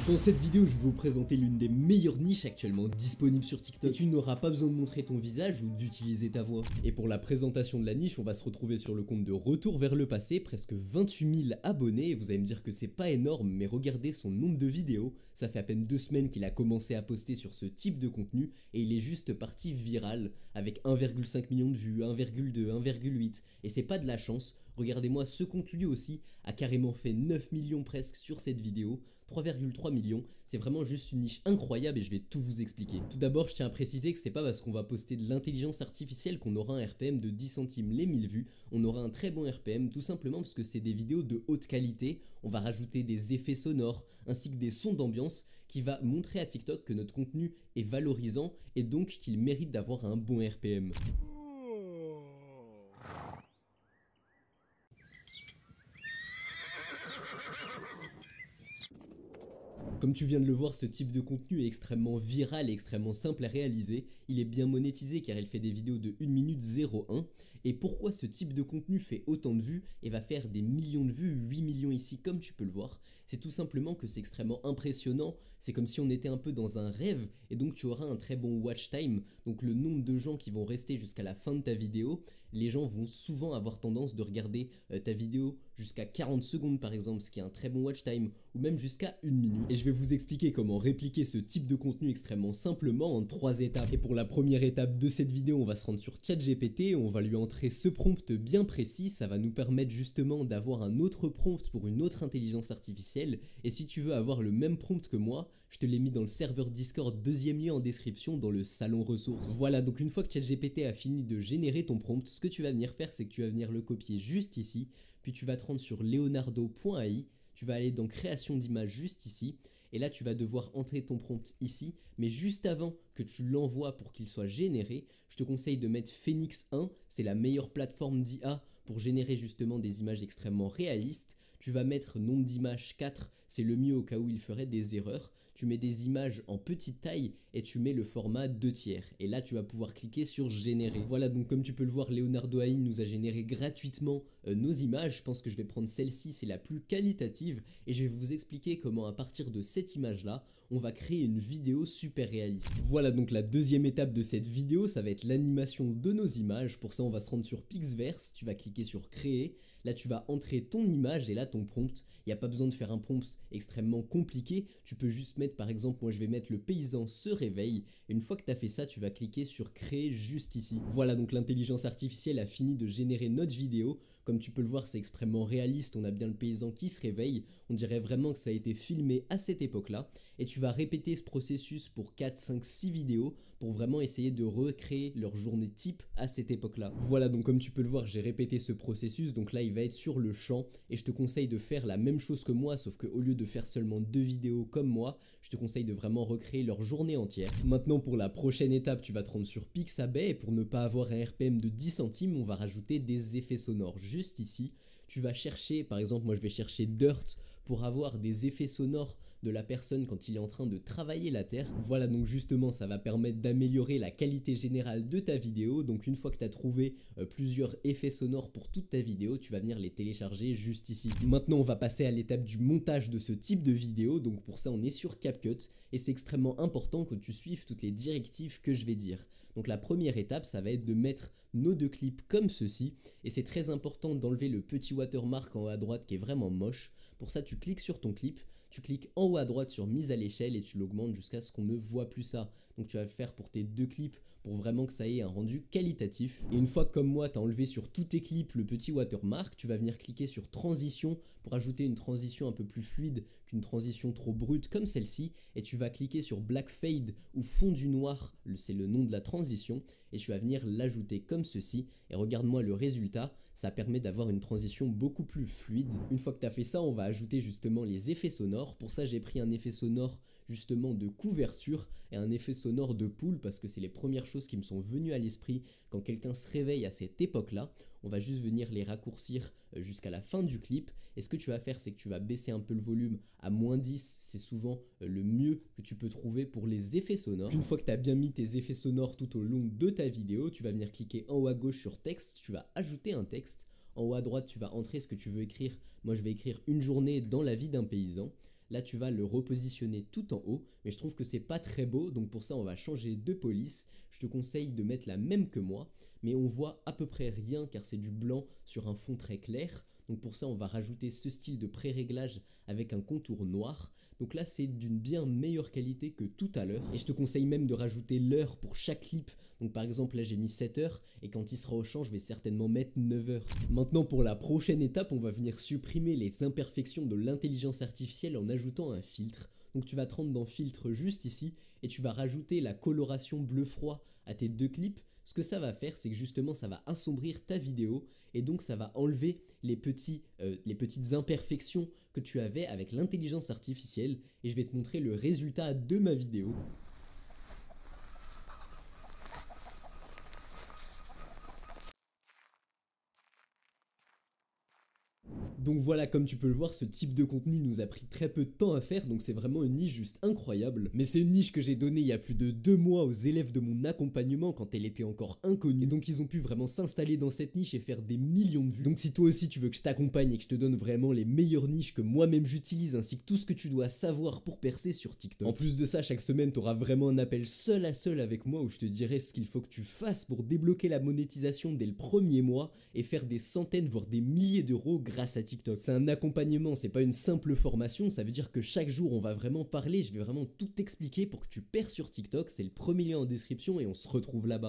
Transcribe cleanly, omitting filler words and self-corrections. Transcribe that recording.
Dans cette vidéo, je vais vous présenter l'une des meilleures niches actuellement disponibles sur TikTok. Et tu n'auras pas besoin de montrer ton visage ou d'utiliser ta voix. Et pour la présentation de la niche, on va se retrouver sur le compte de Retour vers le passé, presque 28 000 abonnés. Et vous allez me dire que c'est pas énorme, mais regardez son nombre de vidéos. Ça fait à peine 2 semaines qu'il a commencé à poster sur ce type de contenu et il est juste parti viral avec 1,5 million de vues, 1,2, 1,8. Et c'est pas de la chance. Regardez-moi, ce compte lui aussi a carrément fait 9 millions presque sur cette vidéo, 3,3 millions, c'est vraiment juste une niche incroyable et je vais tout vous expliquer. Tout d'abord, je tiens à préciser que c'est pas parce qu'on va poster de l'intelligence artificielle qu'on aura un RPM de 10 centimes les 1000 vues, on aura un très bon RPM tout simplement parce que c'est des vidéos de haute qualité, on va rajouter des effets sonores ainsi que des sons d'ambiance qui va montrer à TikTok que notre contenu est valorisant et donc qu'il mérite d'avoir un bon RPM. Comme tu viens de le voir, ce type de contenu est extrêmement viral et extrêmement simple à réaliser. Il est bien monétisé car il fait des vidéos de 1 minute 01. Et pourquoi ce type de contenu fait autant de vues et va faire des millions de vues, 8 millions ici comme tu peux le voir? C'est tout simplement que c'est extrêmement impressionnant. C'est comme si on était un peu dans un rêve et donc tu auras un très bon watch time. Donc le nombre de gens qui vont rester jusqu'à la fin de ta vidéo, les gens vont souvent avoir tendance de regarder ta vidéo jusqu'à 40 secondes par exemple, ce qui est un très bon watch time, ou même jusqu'à 1 minute. Et je vais vous expliquer comment répliquer ce type de contenu extrêmement simplement en 3 étapes. Et pour la première étape de cette vidéo, on va se rendre sur ChatGPT, on va lui entrer ce prompt bien précis, ça va nous permettre justement d'avoir un autre prompt pour une autre intelligence artificielle. Et si tu veux avoir le même prompt que moi, je te l'ai mis dans le serveur Discord, deuxième lien en description dans le salon ressources. Voilà, donc une fois que ChatGPT a fini de générer ton prompt, ce que tu vas venir faire, c'est que tu vas venir le copier juste ici, puis tu vas te rendre sur leonardo.ai, tu vas aller dans création d'image juste ici, et là tu vas devoir entrer ton prompt ici, mais juste avant que tu l'envoies pour qu'il soit généré, je te conseille de mettre Phoenix 1, c'est la meilleure plateforme d'IA pour générer justement des images extrêmement réalistes. Tu vas mettre nombre d'images 4, c'est le mieux au cas où il ferait des erreurs. Tu mets des images en petite taille et tu mets le format 2/3. Et là, tu vas pouvoir cliquer sur générer. Voilà, donc comme tu peux le voir, Leonardo AI nous a généré gratuitement nos images. Je pense que je vais prendre celle-ci, c'est la plus qualitative. Et je vais vous expliquer comment à partir de cette image-là, on va créer une vidéo super réaliste. Voilà, donc la deuxième étape de cette vidéo, ça va être l'animation de nos images. Pour ça, on va se rendre sur Pixverse, tu vas cliquer sur créer. Là, tu vas entrer ton image et là, ton prompt. Il n'y a pas besoin de faire un prompt extrêmement compliqué. Tu peux juste mettre, par exemple, moi je vais mettre le paysan se réveille. Et une fois que tu as fait ça, tu vas cliquer sur créer juste ici. Voilà, donc l'intelligence artificielle a fini de générer notre vidéo. Comme tu peux le voir, c'est extrêmement réaliste. On a bien le paysan qui se réveille. On dirait vraiment que ça a été filmé à cette époque-là. Et tu vas répéter ce processus pour 4, 5, 6 vidéos pour vraiment essayer de recréer leur journée type à cette époque-là. Voilà, donc comme tu peux le voir, j'ai répété ce processus. Donc là, il va être sur le champ et je te conseille de faire la même chose que moi, sauf qu'au lieu de faire seulement 2 vidéos comme moi, je te conseille de vraiment recréer leur journée entière. Maintenant, pour la prochaine étape, tu vas te rendre sur Pixabay et pour ne pas avoir un RPM de 10 centimes, on va rajouter des effets sonores juste ici. Tu vas chercher, par exemple, moi je vais chercher Dirt pour avoir des effets sonores de la personne quand il est en train de travailler la terre. Voilà, donc justement ça va permettre d'améliorer la qualité générale de ta vidéo. Donc une fois que tu as trouvé plusieurs effets sonores pour toute ta vidéo, tu vas venir les télécharger juste ici. Maintenant on va passer à l'étape du montage de ce type de vidéo. Donc pour ça on est sur CapCut et c'est extrêmement important que tu suives toutes les directives que je vais dire. Donc la première étape ça va être de mettre nos 2 clips comme ceci et c'est très important d'enlever le petit watermark en haut à droite qui est vraiment moche. Pour ça tu cliques sur ton clip, tu cliques en haut à droite sur mise à l'échelle et tu l'augmentes jusqu'à ce qu'on ne voit plus ça. Donc tu vas le faire pour tes 2 clips pour vraiment que ça ait un rendu qualitatif. Et une fois que comme moi tu as enlevé sur tous tes clips le petit watermark, tu vas venir cliquer sur transition pour ajouter une transition un peu plus fluide qu'une transition trop brute comme celle-ci. Et tu vas cliquer sur black fade ou fond du noir, c'est le nom de la transition. Et tu vas venir l'ajouter comme ceci. Et regarde-moi le résultat, ça permet d'avoir une transition beaucoup plus fluide. Une fois que tu as fait ça, on va ajouter justement les effets sonores. Pour ça j'ai pris un effet sonore justement de couverture et un effet sonore de poule parce que c'est les premières choses qui me sont venues à l'esprit quand quelqu'un se réveille à cette époque-là. On va juste venir les raccourcir jusqu'à la fin du clip et ce que tu vas faire c'est que tu vas baisser un peu le volume à -10, c'est souvent le mieux que tu peux trouver pour les effets sonores. Une fois que tu as bien mis tes effets sonores tout au long de ta vidéo, tu vas venir cliquer en haut à gauche sur texte, tu vas ajouter un texte. En haut à droite, tu vas entrer ce que tu veux écrire. Moi, je vais écrire une journée dans la vie d'un paysan. là tu vas le repositionner tout en haut, mais je trouve que c'est pas très beau, donc pour ça on va changer de police. Je te conseille de mettre la même que moi, mais on voit à peu près rien car c'est du blanc sur un fond très clair. Donc pour ça on va rajouter ce style de pré-réglage avec un contour noir. Donc là c'est d'une bien meilleure qualité que tout à l'heure. Et je te conseille même de rajouter l'heure pour chaque clip. Donc par exemple là j'ai mis 7 heures et quand il sera au champ je vais certainement mettre 9 heures. Maintenant pour la prochaine étape on va venir supprimer les imperfections de l'intelligence artificielle en ajoutant un filtre. Donc tu vas te rendre dans filtre juste ici et tu vas rajouter la coloration bleu froid à tes deux clips. Ce que ça va faire, c'est que justement ça va assombrir ta vidéo et donc ça va enlever les petites imperfections que tu avais avec l'intelligence artificielle et je vais te montrer le résultat de ma vidéo. Donc voilà, comme tu peux le voir, ce type de contenu nous a pris très peu de temps à faire, donc c'est vraiment une niche juste incroyable. Mais c'est une niche que j'ai donnée il y a plus de 2 mois aux élèves de mon accompagnement quand elle était encore inconnue. Et donc ils ont pu vraiment s'installer dans cette niche et faire des millions de vues. Donc si toi aussi tu veux que je t'accompagne et que je te donne vraiment les meilleures niches que moi-même j'utilise, ainsi que tout ce que tu dois savoir pour percer sur TikTok. En plus de ça, chaque semaine tu auras vraiment un appel seul à seul avec moi où je te dirai ce qu'il faut que tu fasses pour débloquer la monétisation dès le premier mois et faire des centaines voire des milliers d'euros grâce à TikTok. C'est un accompagnement, c'est pas une simple formation, ça veut dire que chaque jour on va vraiment parler, je vais vraiment tout expliquer pour que tu perds sur TikTok, c'est le premier lien en description et on se retrouve là-bas.